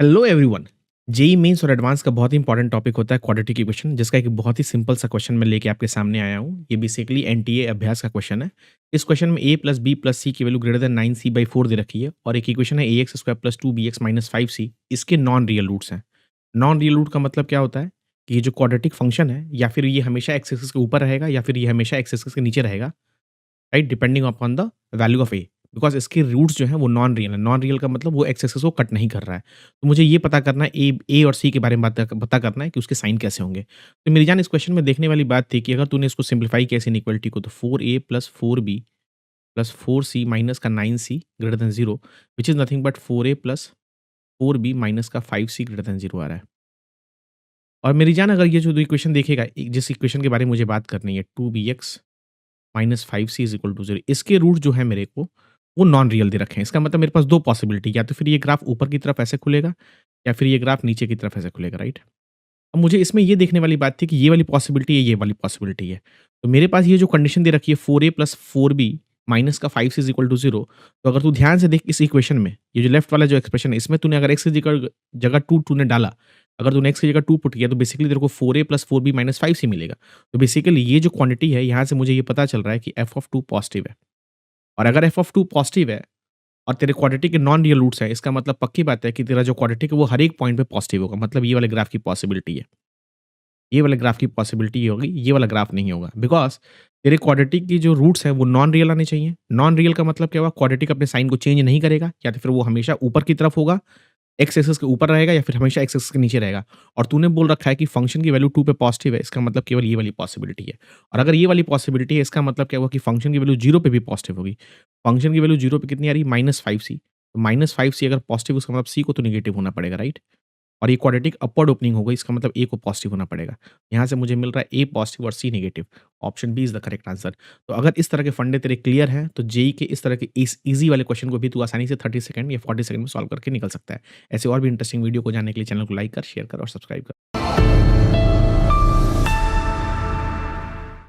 Hello everyone. JEE mains और advance का बहुत ही इंपॉर्टेंट टॉपिक होता है क्वाड्रेटिक इक्वेशन, जिसका एक बहुत ही सिंपल सा क्वेश्चन मैं लेके आपके सामने आया हूँ। ये बेसिकली एनटीए अभ्यास का क्वेश्चन है। इस क्वेश्चन में a प्लस बी प्लस सी की वैल्यू ग्रेटर देन 9c/4 दे रखी है और एक इक्वेशन है ax square plus 2bx minus 5c। इसके नॉन रियल रूट्स हैं। नॉन रियल रूट का मतलब क्या होता है कि ये जो क्वाड्रेटिक फंक्शन है, या फिर ये हमेशा एक्स एक्सिस के ऊपर रहेगा या फिर ये हमेशा एक्स एक्सिस के नीचे रहेगा, right, depending upon the value of A. Because इसके रूट्स जो हैं वो नॉन रियल है। नॉन रियल का मतलब वो एक्स एक्सिस को कट नहीं कर रहा है। तो मुझे ये पता करना है ए और सी के बारे में पता करना है कि उसके साइन कैसे होंगे। तो मेरी जान, इस क्वेश्चन में देखने वाली बात थी कि अगर तूने इसको सिम्प्लीफाई किया इस इनइक्वालिटी को, तो 4a plus 4b plus 4c minus का 9c greater than 0, which is nothing but 4a plus 4b minus का 5c ग्रेटर देन 0 आ रहा है। और मेरी जान, अगर ये जो इक्वेशन देखेगा, जिस इक्वेशन के बारे में मुझे बात करनी है, 2bx minus 5c is equal to 0, इसके रूट जो है मेरे को वो नॉन रियल दे रखे हैं। इसका मतलब मेरे पास दो पॉसिबिलिटी, या तो फिर ये ग्राफ ऊपर की तरफ ऐसे खुलेगा या फिर ये ग्राफ नीचे की तरफ ऐसे खुलेगा, राइट। अब मुझे इसमें ये देखने वाली बात थी कि ये वाली पॉसिबिलिटी है, ये वाली पॉसिबिलिटी है। तो मेरे पास ये जो कंडीशन दे रखी है 4a प्लस 4b माइनस का 5c इज इक्वल टू 0। तो अगर तू ध्यान से देख इस इक्वेशन में, ये जो लेफ्ट वाला जो एक्सप्रेशन है, इसमें तूने अगर x की जगह 2 तूने डाला, अगर तूने x की जगह 2 पुट किया, तो बेसिकली तेरे को 4a plus 4b minus 5c मिलेगा। तो बेसिकली ये जो क्वांटिटी है, यहाँ से मुझे ये पता चल रहा है कि f ऑफ 2 पॉजिटिव है। और अगर f ऑफ 2 पॉजिटिव है और तेरे क्वाड्रेटिक के नॉन रियल रूट्स है, इसका मतलब पक्की बात है कि तेरा जो क्वाड्रेटिक है वो हर एक पॉइंट पे पॉजिटिव होगा। मतलब ये वाले ग्राफ की पॉसिबिलिटी है। ये वाले ग्राफ की पॉसिबिलिटी ये होगी, ये वाला ग्राफ नहीं होगा। बिकॉज़ तेरे क्वाड्रेटिक की जो रूट्स हैं वो नॉन रियल आने चाहिए। नॉन रियल का मतलब क्या हुआ? क्वाड्रेटिक अपने साइन को चेंज नहीं करेगा, या तो फिर वो हमेशा ऊपर की तरफ होगा, एक्स एक्सिस के ऊपर रहेगा, या फिर हमेशा एक्स एक्सिस के नीचे रहेगा। और तूने बोल रखा है कि फंक्शन की वैल्यू 2 पे पॉजिटिव है, इसका मतलब केवल ये वाली पॉसिबिलिटी है। और अगर ये वाली पॉसिबिलिटी है, इसका मतलब क्या हुआ कि फंक्शन की वैल्यू 0 पे भी पॉजिटिव होगी। फंक्शन की वैल्यू 0 पे कितनी आ रही है? -5c। तो -5c अगर पॉजिटिव, उसका मतलब c को तो नेगेटिव होना पड़ेगा, राइट? और ये क्वाड्रेटिक अपवर्ड ओपनिंग हो गई, इसका मतलब ए को पॉजिटिव होना पड़ेगा। यहाँ से मुझे मिल रहा है ए पॉजिटिव और c negative. Option b is the correct answer. तो अगर इस तरह के फंडे तेरे क्लियर हैं, तो जेईई के इस तरह के इस ईज़ी वाले क्वेश्चन को भी तू आसानी से 30 सेकंड या 40 सेकंड में सॉल्व करके निकल सकता है। ऐसे और भी इंटरेस्टिंग वीडियो को जानने के लिए चैनल को लाइक कर, शेयर कर और सब्सक्राइब कर।